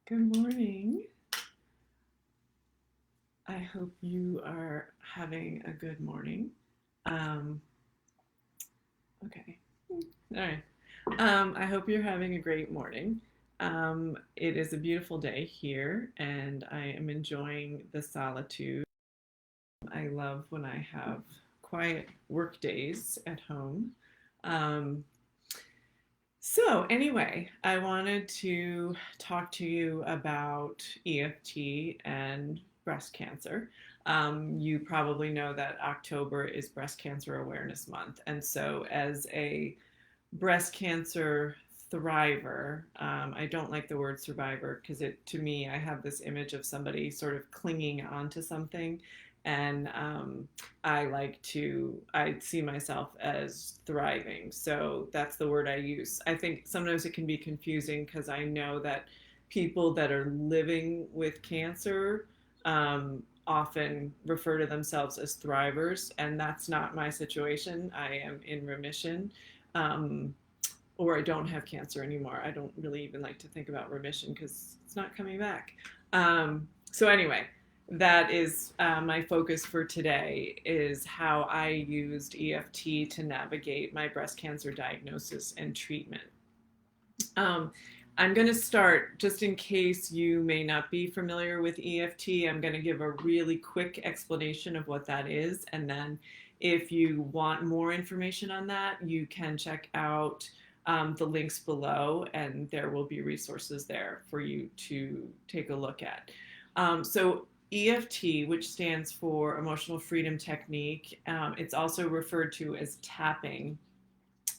Good morning. I hope you are having a good morning. Um, okay. All right. I hope you're having a great morning. It is a beautiful day here, and I am enjoying the solitude. I love when I have quiet work days at home. Um, anyway, I wanted to talk to you about EFT and breast cancer. You probably know that October is Breast Cancer Awareness Month. And so, as a breast cancer thriver, I don't like the word survivor because to me, I have this image of somebody sort of clinging onto something. And I see myself as thriving. So that's the word I use. I think sometimes it can be confusing because I know that people that are living with cancer often refer to themselves as thrivers, and that's not my situation. I am in remission. Um, or I don't have cancer anymore. I don't really even like to think about remission because it's not coming back. Anyway, that is my focus for today is how I used EFT to navigate my breast cancer diagnosis and treatment. Um, I'm going to start, just in case you may not be familiar with EFT, I'm going to give a really quick explanation of what that is. And then if you want more information on that, you can check out the links below, and there will be resources there for you to take a look at. EFT, which stands for Emotional Freedom Technique, it's also referred to as tapping,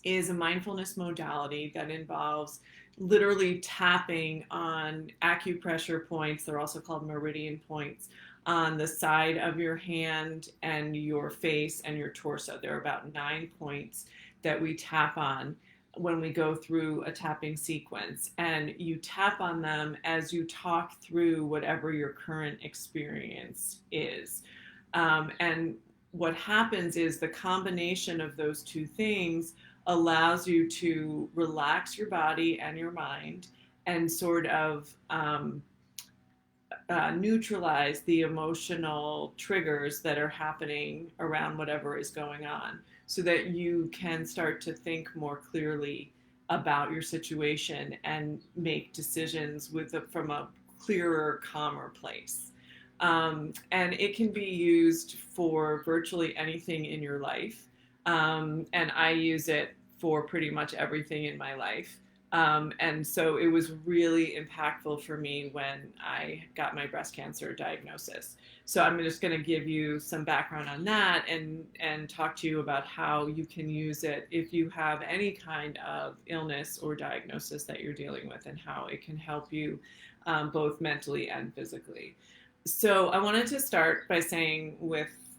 is a mindfulness modality that involves literally tapping on acupressure points. They're also called meridian points on the side of your hand and your face and your torso. There are about 9 points that we tap on when we go through a tapping sequence, and you tap on them as you talk through whatever your current experience is. And what happens is the combination of those two things allows you to relax your body and your mind and sort of neutralize the emotional triggers that are happening around whatever is going on so that you can start to think more clearly about your situation and make decisions from a clearer, calmer place. And it can be used for virtually anything in your life. And I use it for pretty much everything in my life. And so it was really impactful for me when I got my breast cancer diagnosis. So I'm just going to give you some background on that and talk to you about how you can use it if you have any kind of illness or diagnosis that you're dealing with, and how it can help you both mentally and physically. So I wanted to start by saying,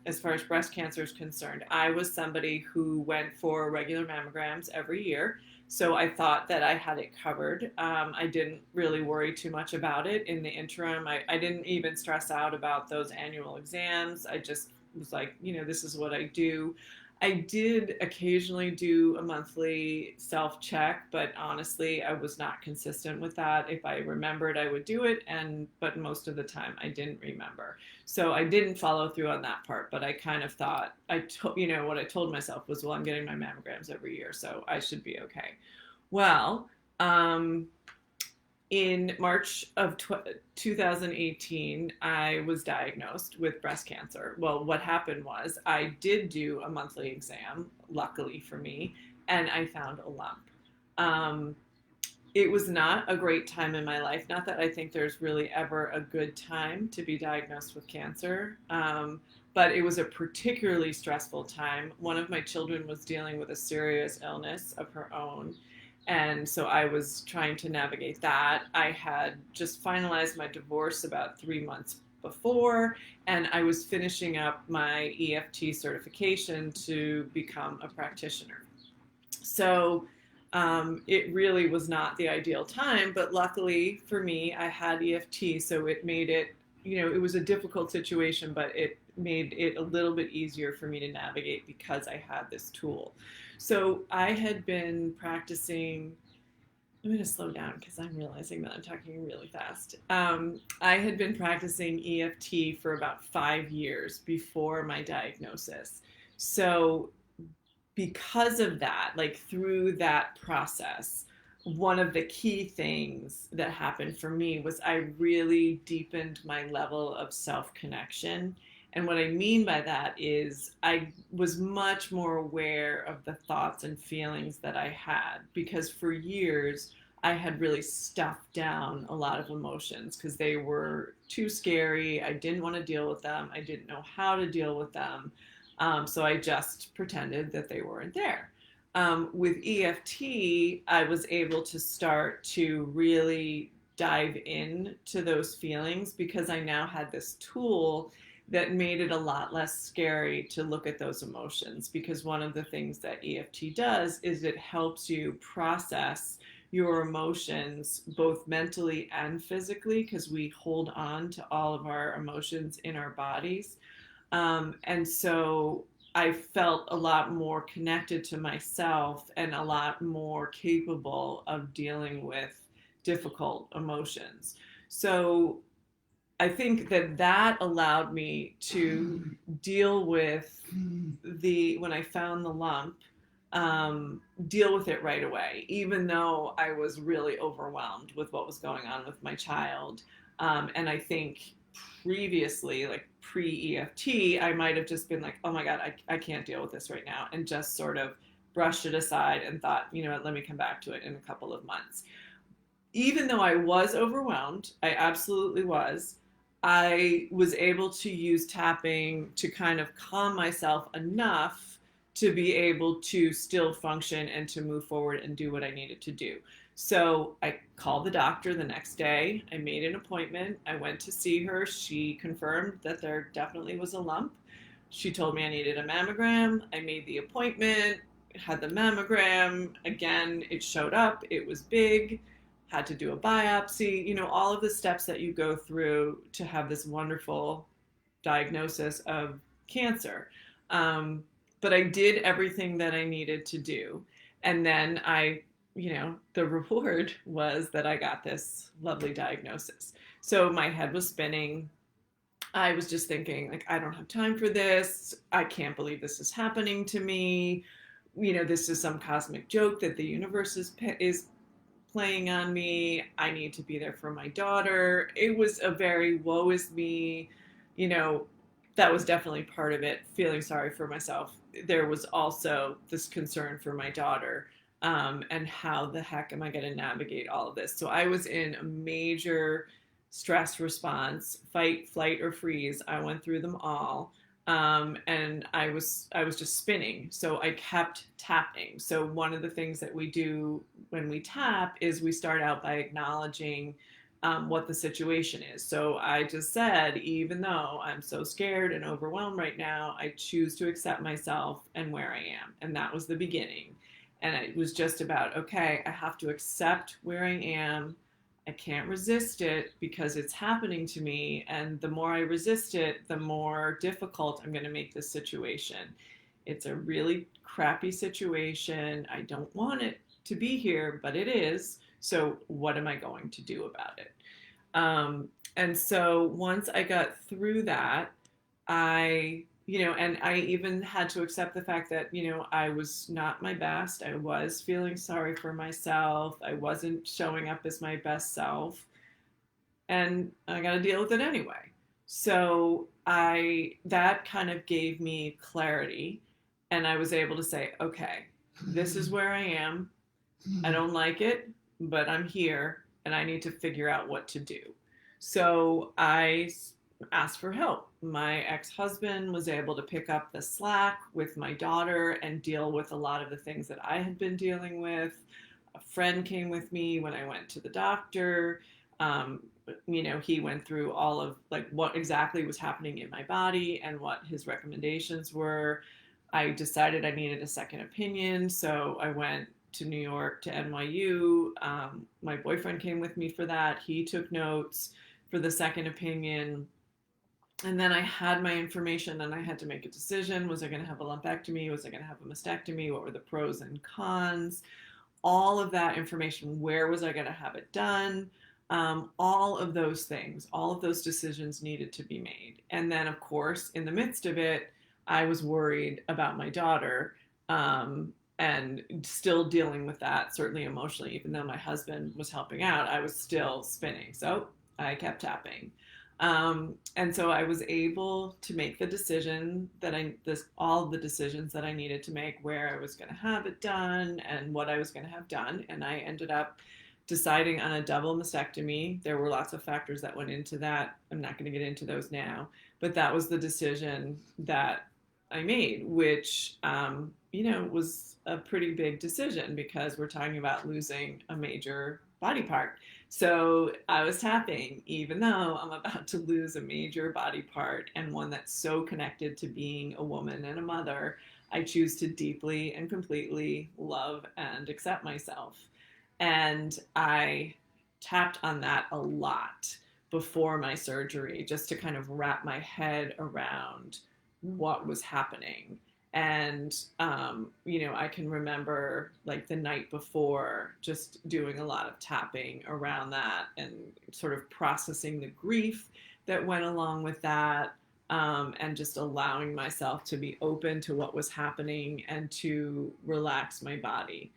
as far as breast cancer is concerned, I was somebody who went for regular mammograms every year. So I thought that I had it covered. I didn't really worry too much about it in the interim. I didn't even stress out about those annual exams. I just was like, this is what I do. I did occasionally do a monthly self-check, but honestly, I was not consistent with that. If I remembered, I would do it, but most of the time I didn't remember. So I didn't follow through on that part, but I kind of thought, what I told myself was, well, I'm getting my mammograms every year, so I should be okay. Well, in March of 2018, I was diagnosed with breast cancer. Well, what happened was I did do a monthly exam, luckily for me, and I found a lump. It was not a great time in my life. Not that I think there's really ever a good time to be diagnosed with cancer, but it was a particularly stressful time. One of my children was dealing with a serious illness of her own. And so I was trying to navigate that. I had just finalized my divorce about 3 months before, and I was finishing up my EFT certification to become a practitioner. So it really was not the ideal time, but luckily for me, I had EFT, so it made it, it was a difficult situation, but it made it a little bit easier for me to navigate because I had this tool. So I had been practicing I'm going to slow down because I'm realizing that I'm talking really fast. I had been practicing EFT for about 5 years before my diagnosis. So, because of that, like through that process, one of the key things that happened for me was I really deepened my level of self connection. And what I mean by that is I was much more aware of the thoughts and feelings that I had because for years I had really stuffed down a lot of emotions because they were too scary. I didn't want to deal with them. I didn't know how to deal with them. So I just pretended that they weren't there. With EFT, I was able to start to really dive into those feelings because I now had this tool that made it a lot less scary to look at those emotions. Because one of the things that EFT does is it helps you process your emotions both mentally and physically because we hold on to all of our emotions in our bodies. And so I felt a lot more connected to myself and a lot more capable of dealing with difficult emotions. So I think that that allowed me to deal with when I found the lump, deal with it right away, even though I was really overwhelmed with what was going on with my child. And I think previously, like pre EFT, I might have just been like, oh my God, I can't deal with this right now, and just sort of brushed it aside and thought, you know what, let me come back to it in a couple of months. Even though I was overwhelmed, I absolutely was. I was able to use tapping to kind of calm myself enough to be able to still function and to move forward and do what I needed to do. So I called the doctor the next day. I made an appointment. I went to see her. She confirmed that there definitely was a lump. She told me I needed a mammogram. I made the appointment, had the mammogram. Again, it showed up. It was big, had to do a biopsy, you know, all of the steps that you go through to have this wonderful diagnosis of cancer. But I did everything that I needed to do. And then the reward was that I got this lovely diagnosis. So my head was spinning. I was just thinking, like, I don't have time for this. I can't believe this is happening to me. You know, this is some cosmic joke that the universe is playing on me. I need to be there for my daughter. It was a very woe is me, you know, that was definitely part of it, feeling sorry for myself. There was also this concern for my daughter, and how the heck am I going to navigate all of this? So I was in a major stress response, fight, flight, or freeze. I went through them all. And I was just spinning. So I kept tapping. So one of the things that we do when we tap is we start out by acknowledging what the situation is. So I just said, even though I'm so scared and overwhelmed right now, I choose to accept myself and where I am. And that was the beginning. And it was just about, okay, I have to accept where I am. I can't resist it because it's happening to me. And the more I resist it, the more difficult I'm going to make this situation. It's a really crappy situation. I don't want it to be here, but it is. So, what am I going to do about it? And so, once I got through that, and I even had to accept the fact that, I was not my best. I was feeling sorry for myself. I wasn't showing up as my best self. And I got to deal with it anyway. So that kind of gave me clarity. And I was able to say, okay, this is where I am. I don't like it, but I'm here and I need to figure out what to do. So I asked for help. My ex husband was able to pick up the slack with my daughter and deal with a lot of the things that I had been dealing with. A friend came with me when I went to the doctor. He went through all of like what exactly was happening in my body and what his recommendations were. I decided I needed a second opinion, so I went to New York to NYU. My boyfriend came with me for that. He took notes for the second opinion. And then I had my information and I had to make a decision. Was I going to have a lumpectomy? Was I going to have a mastectomy? What were the pros and cons? all of that information. Where was I going to have it done? All of those things, all of those decisions needed to be made. And then, of course, in the midst of it, I was worried about my daughter, and still dealing with that, certainly emotionally. Even though my husband was helping out, I was still spinning. So I kept tapping. And so I was able to make the decision that all the decisions that I needed to make, where I was going to have it done and what I was going to have done. And I ended up deciding on a double mastectomy. There were lots of factors that went into that. I'm not going to get into those now, but that was the decision that I made, which, was a pretty big decision because we're talking about losing a major body part. So I was tapping, even though I'm about to lose a major body part and one that's so connected to being a woman and a mother. I choose to deeply and completely love and accept myself. And I tapped on that a lot before my surgery, just to kind of wrap my head around what was happening. And, I can remember like the night before just doing a lot of tapping around that and sort of processing the grief that went along with that, and just allowing myself to be open to what was happening and to relax my body.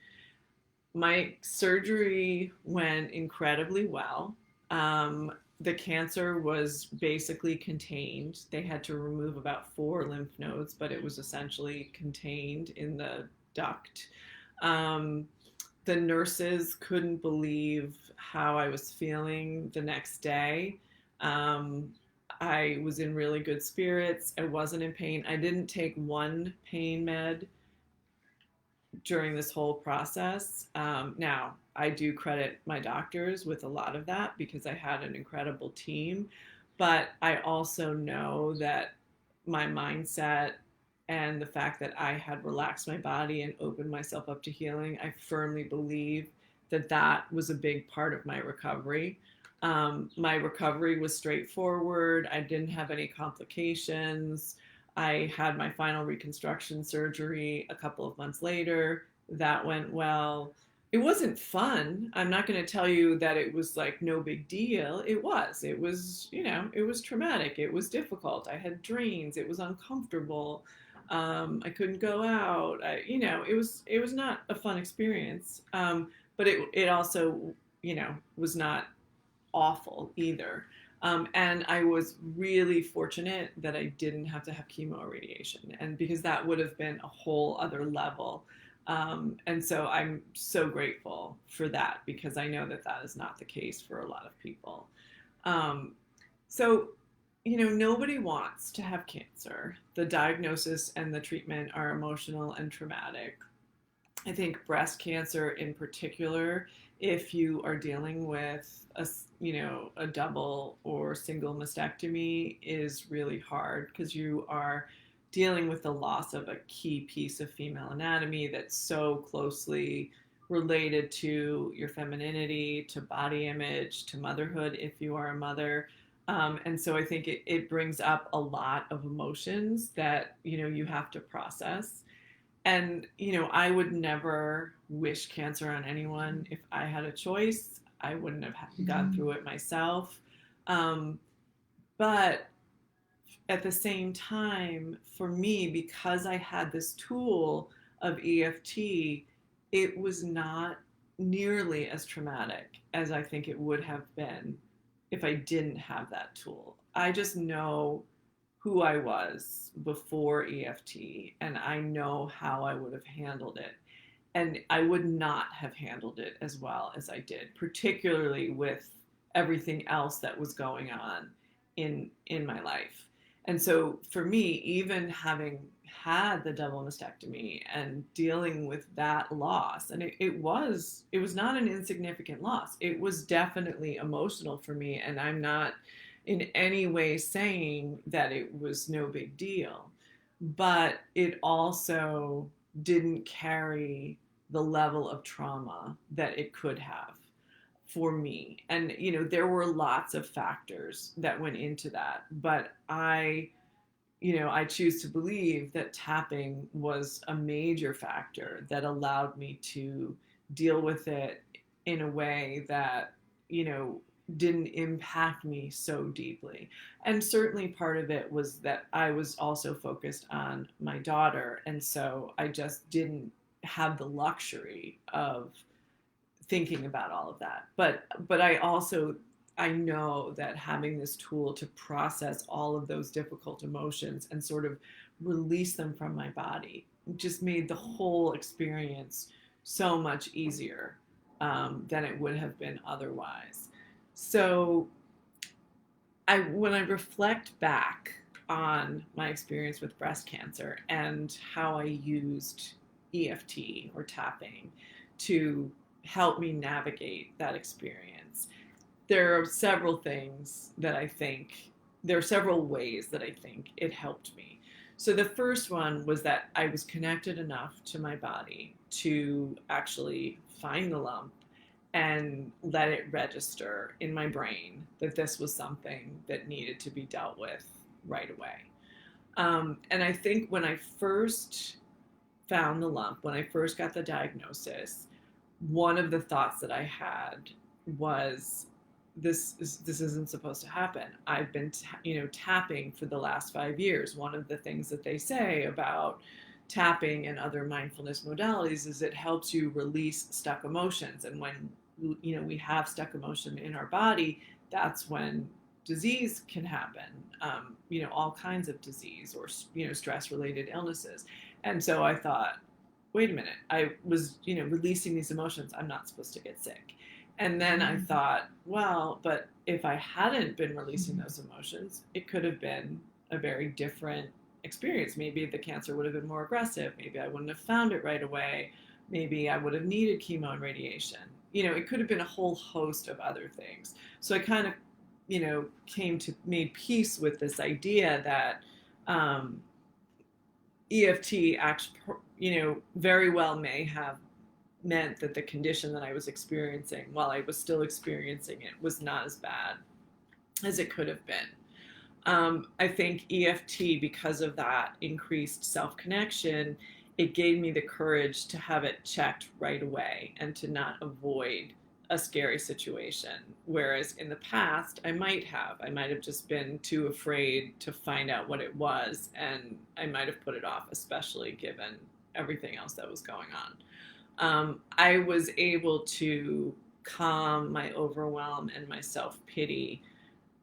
My surgery went incredibly well. The cancer was basically contained. They had to remove about 4 lymph nodes, but it was essentially contained in the duct. Um, the nurses couldn't believe how I was feeling the next day. Um, I was in really good spirits. I wasn't in pain. I didn't take one pain med during this whole process. Now, I do credit my doctors with a lot of that because I had an incredible team, but I also know that my mindset and the fact that I had relaxed my body and opened myself up to healing, I firmly believe that that was a big part of my recovery. My recovery was straightforward. I didn't have any complications. I had my final reconstruction surgery a couple of months later. That went well. It wasn't fun. I'm not going to tell you that it was like no big deal. It was. It was traumatic. It was difficult. I had drains. It was uncomfortable. I couldn't go out. It was not a fun experience. But it also, was not awful either. And I was really fortunate that I didn't have to have chemo or radiation, and because that would have been a whole other level. And so I'm so grateful for that because I know that that is not the case for a lot of people. Um, so, nobody wants to have cancer. The diagnosis and the treatment are emotional and traumatic. I think breast cancer in particular, if you are dealing with a double or single mastectomy, is really hard because you are dealing with the loss of a key piece of female anatomy that's so closely related to your femininity, to body image, to motherhood if you are a mother. And so I think it brings up a lot of emotions that, you have to process. And, I would never wish cancer on anyone. If I had a choice, I wouldn't have gone through it myself. Um, but at the same time, for me, because I had this tool of EFT, it was not nearly as traumatic as I think it would have been if I didn't have that tool. I just know who I was before EFT, and I know how I would have handled it. And I would not have handled it as well as I did, particularly with everything else that was going on in my life. And so for me, even having had the double mastectomy and dealing with that loss, and it was not an insignificant loss. It was definitely emotional for me, and I'm not in any way saying that it was no big deal, but it also didn't carry the level of trauma that it could have for me. And, there were lots of factors that went into that, but I choose to believe that tapping was a major factor that allowed me to deal with it in a way that, you know, didn't impact me so deeply. And certainly part of it was that I was also focused on my daughter. And so I just didn't have the luxury of thinking about all of that. But I also, I know that having this tool to process all of those difficult emotions and sort of release them from my body just made the whole experience so much easier than it would have been otherwise. So when I reflect back on my experience with breast cancer and how I used EFT or tapping to help me navigate that experience, there are several things that I think, there are several ways that I think it helped me. So the first one was that I was connected enough to my body to actually find the lump and let it register in my brain that this was something that needed to be dealt with right away. And I think when I first found the lump, when I first got the diagnosis, one of the thoughts that I had was, this isn't supposed to happen. I've been tapping for the last 5 years. One of the things that they say about tapping and other mindfulness modalities is it helps you release stuck emotions. And when we have stuck emotion in our body, that's when disease can happen. All kinds of disease or stress related illnesses. And so I thought, wait a minute, I was releasing these emotions. I'm not supposed to get sick. And then I thought, well, but if I hadn't been releasing those emotions, it could have been a very different experience. Maybe the cancer would have been more aggressive. Maybe I wouldn't have found it right away. Maybe I would have needed chemo and radiation. It could have been a whole host of other things. So I kind of, made peace with this idea that EFT actually, very well may have meant that the condition that I was experiencing while I was still experiencing it was not as bad as it could have been. I think EFT, because of that increased self-connection, it gave me the courage to have it checked right away and to not avoid a scary situation. Whereas in the past, I might have just been too afraid to find out what it was, and I might have put it off, especially given everything else that was going on. I was able to calm my overwhelm and my self-pity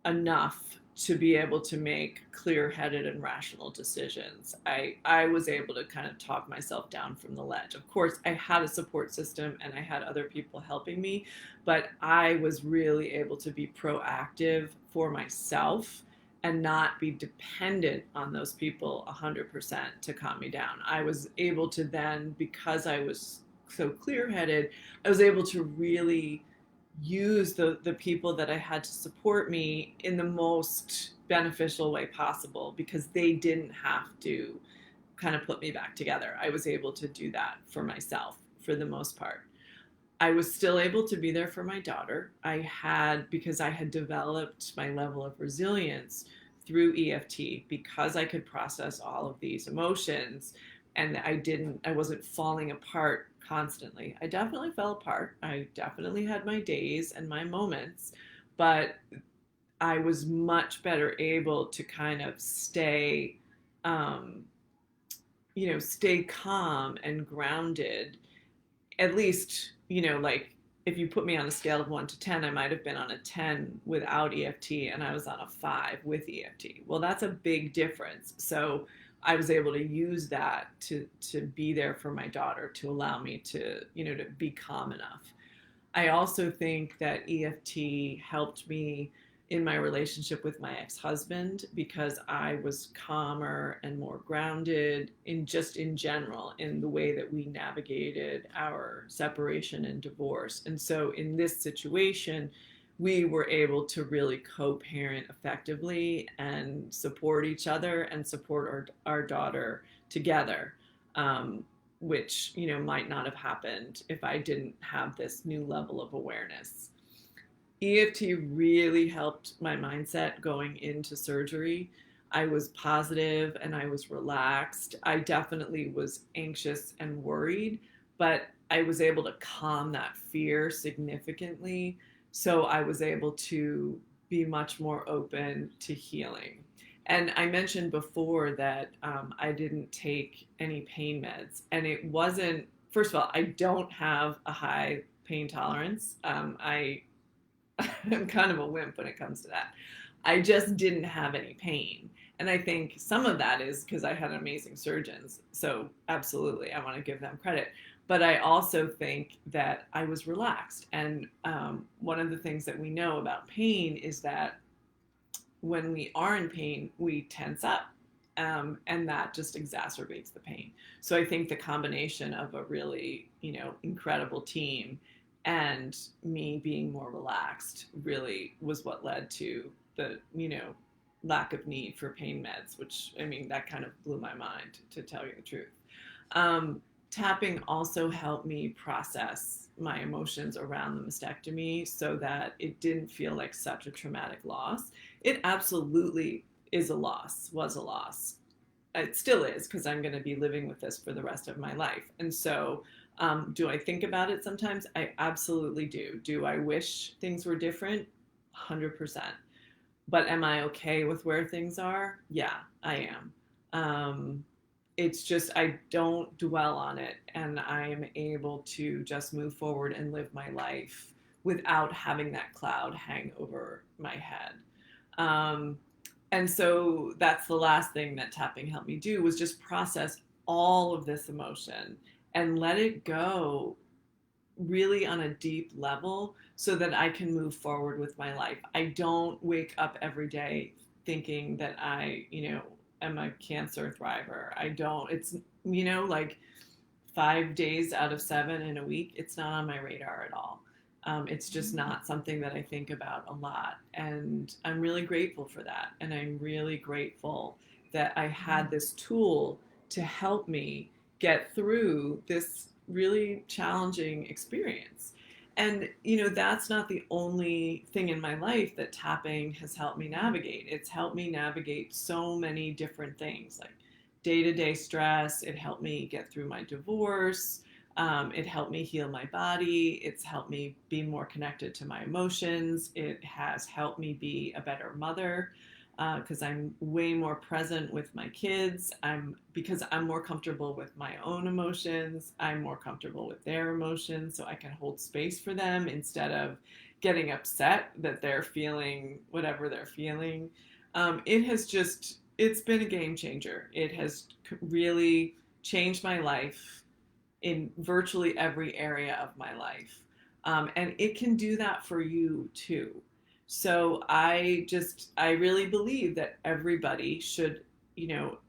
enough to be able to make clear-headed and rational decisions. I was able to kind of talk myself down from the ledge. Of course, I had a support system and I had other people helping me, but I was really able to be proactive for myself and not be dependent on those people 100% to calm me down. I was able to then, because I was so clear-headed, I was able to really use the people that I had to support me in the most beneficial way possible, because they didn't have to kind of put me back together. I was able to do that for myself for the most part. I was still able to be there for my daughter. Because I had developed my level of resilience through EFT, because I could process all of these emotions, and I wasn't falling apart constantly. I definitely fell apart. I definitely had my days and my moments, but I was much better able to kind of stay calm and grounded. At least, like if you put me on a scale of 1 to 10, I might have been on a 10 without EFT and I was on a 5 with EFT. Well, that's a big difference. So I was able to use that to be there for my daughter, to allow me to be calm enough. I also think that EFT helped me in my relationship with my ex-husband, because I was calmer and more grounded in general in the way that we navigated our separation and divorce. And so in this situation, we were able to really co-parent effectively and support each other and support our daughter together, which might not have happened if I didn't have this new level of awareness. EFT really helped my mindset going into surgery. I was positive and I was relaxed. I definitely was anxious and worried, but I was able to calm that fear significantly. So I was able to be much more open to healing. And I mentioned before that I didn't take any pain meds. And it wasn't, first of all, I don't have a high pain tolerance. I'm kind of a wimp when it comes to that. I just didn't have any pain. And I think some of that is because I had amazing surgeons. So, absolutely, I want to give them credit. But I also think that I was relaxed. And one of the things that we know about pain is that when we are in pain, we tense up. And that just exacerbates the pain. So I think the combination of a really, incredible team and me being more relaxed really was what led to the, lack of need for pain meds, which, I mean, that kind of blew my mind, to tell you the truth. Tapping also helped me process my emotions around the mastectomy so that it didn't feel like such a traumatic loss. It absolutely is a loss, was a loss. It still is, because I'm going to be living with this for the rest of my life. And so, do I think about it sometimes? I absolutely do. Do I wish things were different? 100%. But am I okay with where things are? Yeah, I am. It's just I don't dwell on it, and I'm able to just move forward and live my life without having that cloud hang over my head. And so that's the last thing that tapping helped me do, was just process all of this emotion and let it go really on a deep level so that I can move forward with my life. I don't wake up every day thinking that I, am a cancer thriver. I don't. It's, like 5 days out of 7 in a week, it's not on my radar at all. It's just not something that I think about a lot. And I'm really grateful for that. And I'm really grateful that I had this tool to help me get through this really challenging experience. And, that's not the only thing in my life that tapping has helped me navigate. It's helped me navigate so many different things, like day-to-day stress. It helped me get through my divorce. It helped me heal my body. It's helped me be more connected to my emotions. It has helped me be a better mother, because I'm way more present with my kids. Because I'm more comfortable with my own emotions. I'm more comfortable with their emotions, so I can hold space for them instead of getting upset that they're feeling whatever they're feeling. It's been a game changer. It has really changed my life in virtually every area of my life. And it can do that for you too. So I really believe that everybody should,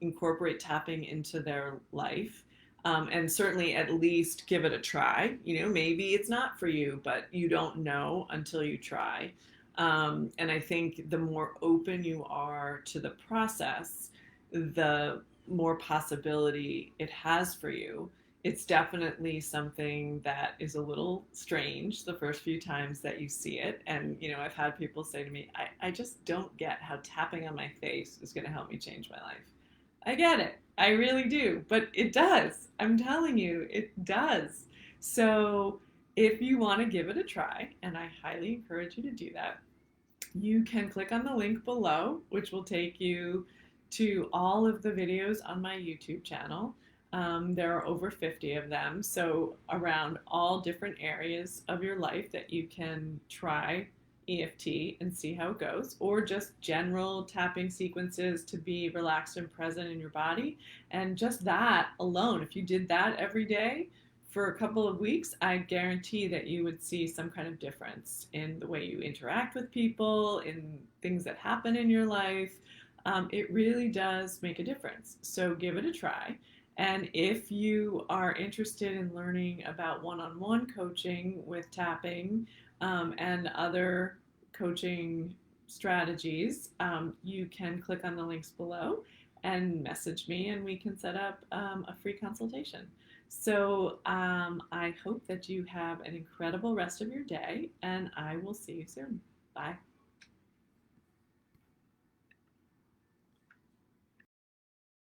incorporate tapping into their life. And certainly at least give it a try. Maybe it's not for you, but you don't know until you try. And I think the more open you are to the process, the more possibility it has for you. It's definitely something that is a little strange the first few times that you see it. And, I've had people say to me, I just don't get how tapping on my face is going to help me change my life. I get it. I really do. But it does. I'm telling you, it does. So if you want to give it a try, and I highly encourage you to do that, you can click on the link below, which will take you to all of the videos on my YouTube channel. There are over 50 of them, so around all different areas of your life that you can try EFT and see how it goes, or just general tapping sequences to be relaxed and present in your body. And just that alone, if you did that every day for a couple of weeks, I guarantee that you would see some kind of difference in the way you interact with people, in things that happen in your life. It really does make a difference. So give it a try. And if you are interested in learning about one-on-one coaching with tapping, and other coaching strategies, you can click on the links below and message me, and we can set up a free consultation. So I hope that you have an incredible rest of your day, and I will see you soon. Bye.